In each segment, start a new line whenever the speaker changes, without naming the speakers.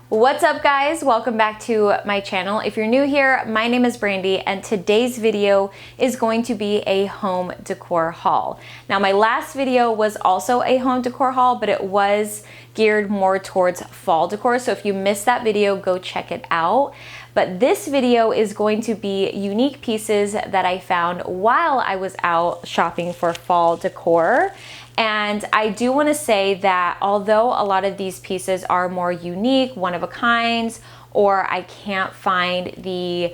What's up guys? Welcome back to my channel. If you're new here, my name is Brandy and today's video is going to be a home decor haul. Now my last video was also a home decor haul, but it was geared more towards fall decor. So if you missed that video, go check it out. But this video is going to be unique pieces that I found while I was out shopping for fall decor. And I do want to say that although a lot of these pieces are more unique, one of a kinds, or I can't find the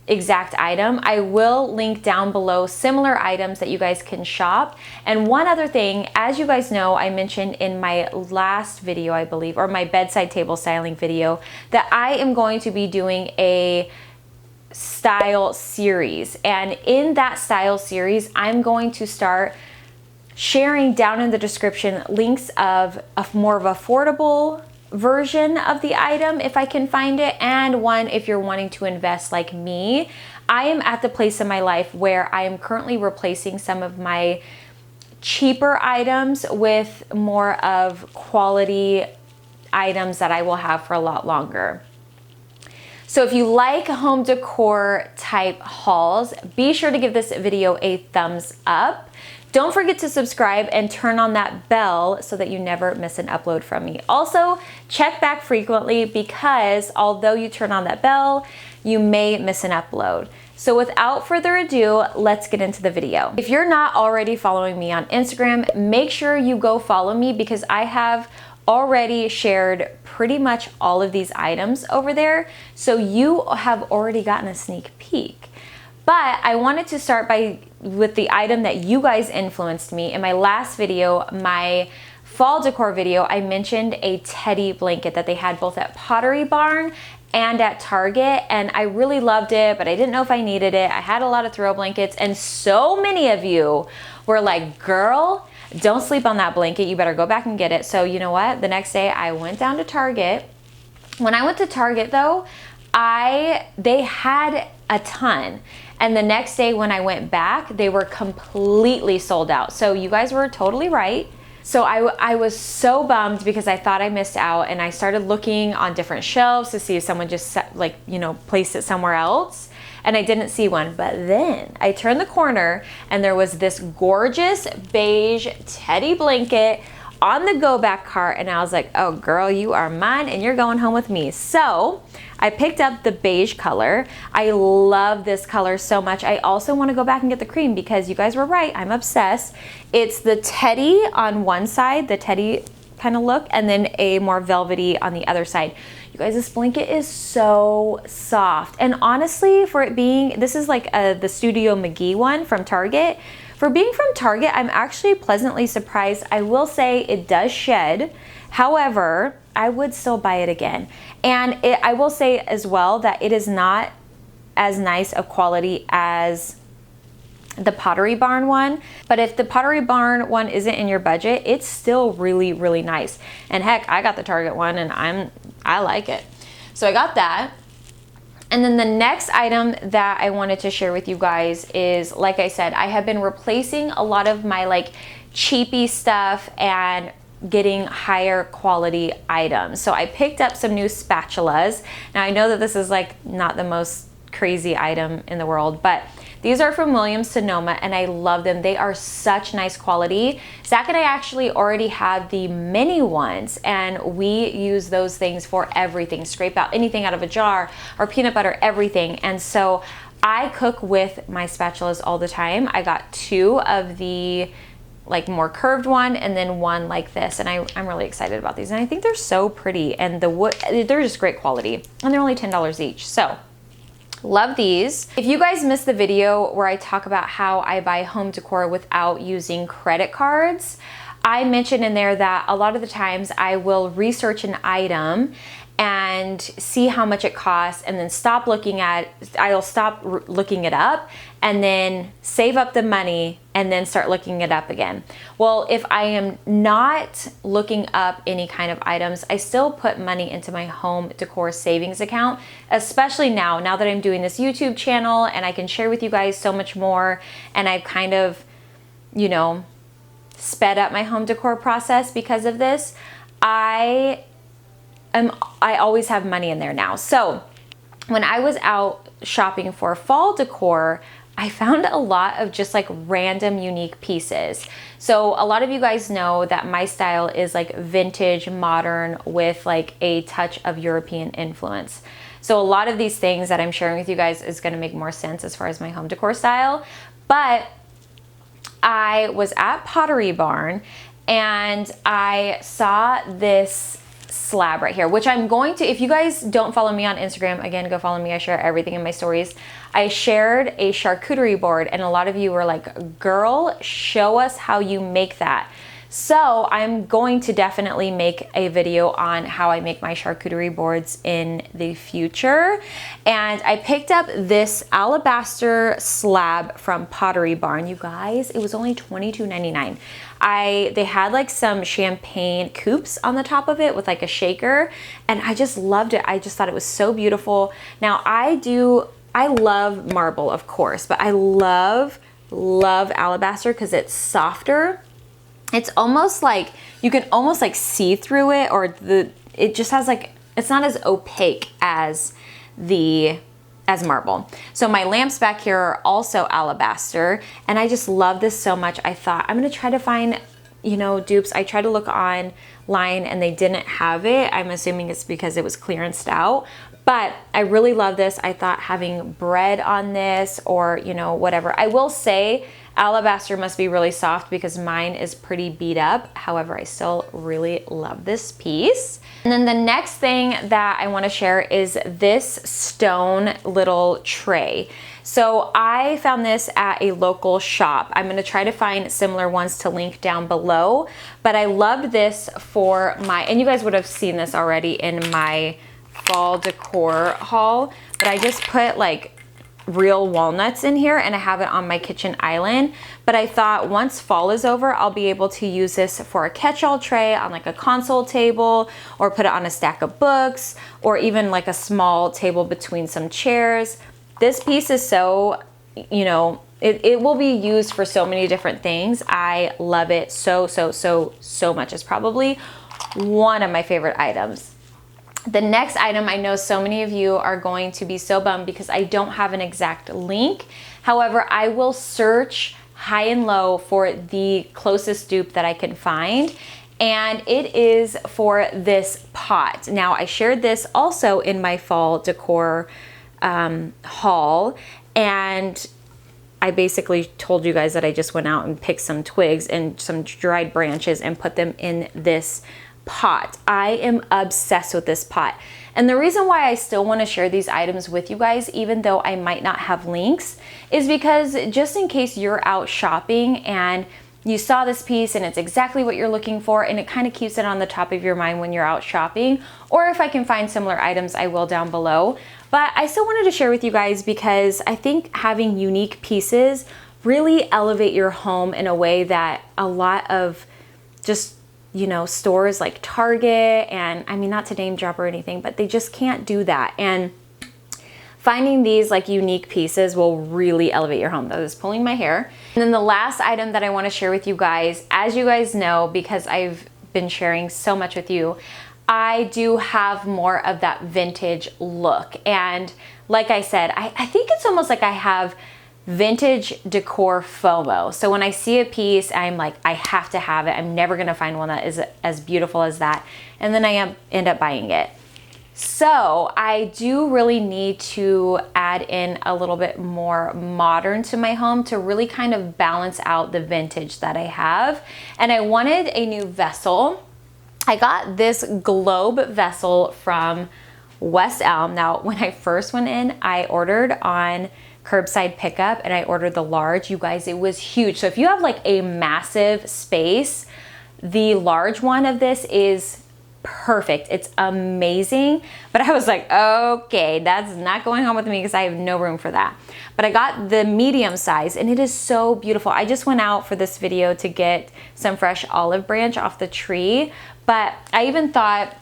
exact item, I will link down below similar items that you guys can shop. And one other thing, as you guys know, I mentioned in my last video, I believe, or my bedside table styling video, that I am going to be doing a style series. And in that style series, I'm going to start sharing down in the description links of a more of affordable version of the item if I can find it, and one if you're wanting to invest like me. I am at the place in my life where I am currently replacing some of my cheaper items with more of quality items that I will have for a lot longer. So if you like home decor type hauls, be sure to give this video a thumbs up. Don't forget to subscribe and turn on that bell so that you never miss an upload from me. Also, check back frequently because although you turn on that bell, you may miss an upload. So without further ado, let's get into the video. If you're not already following me on Instagram, make sure you go follow me because I have already shared pretty much all of these items over there. So you have already gotten a sneak peek. But I wanted to start with the item that you guys influenced me. In my last video, my fall decor video, I mentioned a teddy blanket that they had both at Pottery Barn and at Target, and I really loved it, but I didn't know if I needed it. I had a lot of throw blankets, and so many of you were like, girl, don't sleep on that blanket. You better go back and get it. So you know what? The next day I went down to Target. When I went to Target though, they had a ton. And the next day when I went back, they were completely sold out. So you guys were totally right. So I was so bummed because I thought I missed out, and I started looking on different shelves to see if someone just placed it somewhere else. And I didn't see one. But then I turned the corner and there was this gorgeous beige teddy blanket on the go back cart, and I was like, oh girl, you are mine and you're going home with me. So I picked up the beige color. I love this color so much. I also want to go back and get the cream because you guys were right, I'm obsessed. It's the teddy on one side, the teddy kind of look, and then a more velvety on the other side. You guys, this blanket is so soft. And honestly, for it being, this is like the Studio McGee one from Target. For being from Target, I'm actually pleasantly surprised. I will say it does shed. However, I would still buy it again. And I will say as well that it is not as nice of quality as the Pottery Barn one. But if the Pottery Barn one isn't in your budget, it's still really, really nice. And heck, I got the Target one and I like it. So I got that. And then the next item that I wanted to share with you guys is, like I said, I have been replacing a lot of my like cheapy stuff and getting higher quality items. So I picked up some new spatulas. Now I know that this is like not the most crazy item in the world, but these are from Williams-Sonoma and I love them. They are such nice quality. Zach and I actually already have the mini ones and we use those things for everything. Scrape out anything out of a jar or peanut butter, everything. And so I cook with my spatulas all the time. I got two of the like more curved one and then one like this, and I'm really excited about these. And I think they're so pretty, and the wood, they're just great quality, and they're only $10 each. So love these. If you guys missed the video where I talk about how I buy home decor without using credit cards, I mentioned in there that a lot of the times I will research an item and see how much it costs and then I'll stop looking it up and then save up the money and then start looking it up again. Well, if I am not looking up any kind of items, I still put money into my home decor savings account, especially now that I'm doing this YouTube channel and I can share with you guys so much more, and I've kind of, sped up my home decor process because of this. I I always have money in there now. So when I was out shopping for fall decor, I found a lot of just like random unique pieces. So a lot of you guys know that my style is like vintage, modern with like a touch of European influence. So a lot of these things that I'm sharing with you guys is going to make more sense as far as my home decor style. But I was at Pottery Barn and I saw this slab right here, which I'm going to, if you guys don't follow me on Instagram, again, go follow me. I share everything in my stories. I shared a charcuterie board and a lot of you were like, girl, show us how you make that. So I'm going to definitely make a video on how I make my charcuterie boards in the future. And I picked up this alabaster slab from Pottery Barn. You guys, it was only $22.99. They had like some champagne coupes on the top of it with like a shaker, and I just loved it. I just thought it was so beautiful. Now I love marble, of course, but I love alabaster because it's softer. It's almost like, you can almost like see through it, or it just has like, it's not as opaque as marble. So my lamps back here are also alabaster, and I just love this so much. I thought I'm gonna try to find, you know, dupes. I tried to look online and they didn't have it. I'm assuming it's because it was clearanced out. But I really love this. I thought having bread on this, or, you know, whatever. I will say alabaster must be really soft because mine is pretty beat up. However, I still really love this piece. And then the next thing that I want to share is this stone little tray. So I found this at a local shop. I'm going to try to find similar ones to link down below. But I loved this for and you guys would have seen this already in my fall decor haul, but I just put like real walnuts in here and I have it on my kitchen island. But I thought once fall is over, I'll be able to use this for a catch-all tray on like a console table, or put it on a stack of books, or even like a small table between some chairs. This piece is so, you know, it will be used for so many different things. I love it so much. It's probably one of my favorite items. The next item, I know so many of you are going to be so bummed because I don't have an exact link. However, I will search high and low for the closest dupe that I can find. And it is for this pot. Now, I shared this also in my fall decor haul. And I basically told you guys that I just went out and picked some twigs and some dried branches and put them in this pot. I am obsessed with this pot. And the reason why I still want to share these items with you guys, even though I might not have links, is because just in case you're out shopping and you saw this piece and it's exactly what you're looking for, and it kind of keeps it on the top of your mind when you're out shopping, or if I can find similar items, I will down below. But I still wanted to share with you guys because I think having unique pieces really elevate your home in a way that a lot of just, you know, stores like Target, and I mean, not to name drop or anything, but they just can't do that. And finding these like unique pieces will really elevate your home. That is pulling my hair. And then the last item that I want to share with you guys, as you guys know, because I've been sharing so much with you, I do have more of that vintage look. And like I said, I think it's almost like I have vintage decor FOMO. So when I see a piece, I'm like, I have to have it. I'm never gonna find one that is as beautiful as that. And then I end up buying it. So I do really need to add in a little bit more modern to my home to really kind of balance out the vintage that I have. And I wanted a new vessel. I got this globe vessel from West Elm. Now, when I first went in, I ordered on curbside pickup and I ordered the large. You guys, it was huge. So if you have like a massive space, the large one of this is perfect. It's amazing. But I was like, okay, that's not going home with me because I have no room for that. But I got the medium size and it is so beautiful. I just went out for this video to get some fresh olive branch off the tree. But I even thought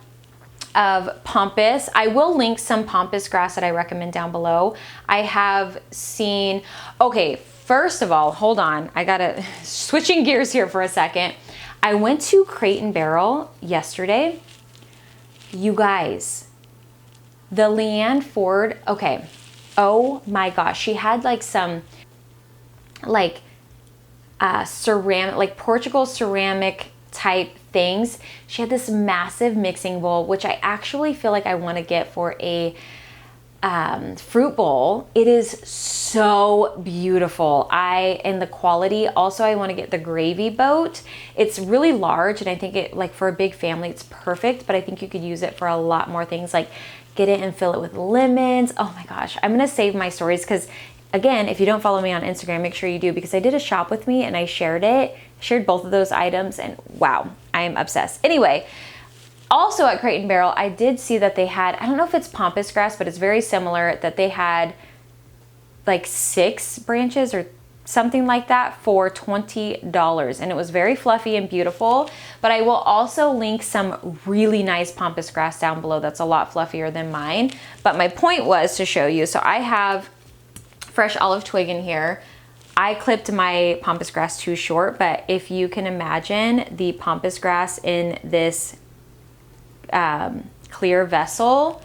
of pampas. I will link some pampas grass that I recommend down below. I have seen, okay, first of all, hold on. I gotta, switching gears here for a second. I went to Crate and Barrel yesterday You guys, the Leanne Ford, okay, oh my gosh, she had like some like ceramic, like Portugal ceramic type things. She had this massive mixing bowl, which I actually feel like I want to get for a fruit bowl. It is so beautiful. And the quality, also I want to get the gravy boat. It's really large, and I think it, like for a big family, it's perfect, but I think you could use it for a lot more things, like get it and fill it with lemons. Oh my gosh, I'm gonna save my stories, because again, if you don't follow me on Instagram, make sure you do, because I did a shop with me and I shared both of those items, and wow, I am obsessed. Anyway, also at Crate & Barrel, I did see that they had, I don't know if it's pampas grass, but it's very similar, that they had like 6 branches or something like that for $20. And it was very fluffy and beautiful. But I will also link some really nice pampas grass down below that's a lot fluffier than mine. But my point was to show you, so I have fresh olive twig in here. I clipped my pampas grass too short, but if you can imagine the pampas grass in this clear vessel,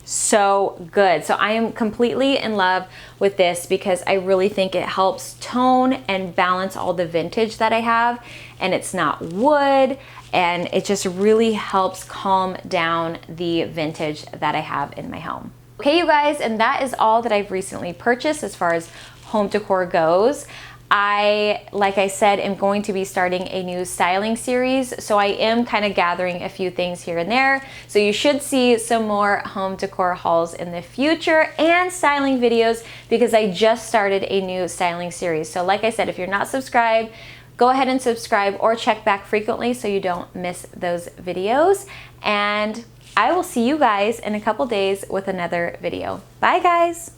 so good. So I am completely in love with this, because I really think it helps tone and balance all the vintage that I have, and it's not wood, and it just really helps calm down the vintage that I have in my home. Okay, you guys, and that is all that I've recently purchased as far as home decor goes. Like I said, am going to be starting a new styling series, so I am kind of gathering a few things here and there. So you should see some more home decor hauls in the future and styling videos, because I just started a new styling series. So like I said, if you're not subscribed, go ahead and subscribe or check back frequently so you don't miss those videos. And I will see you guys in a couple days with another video. Bye guys.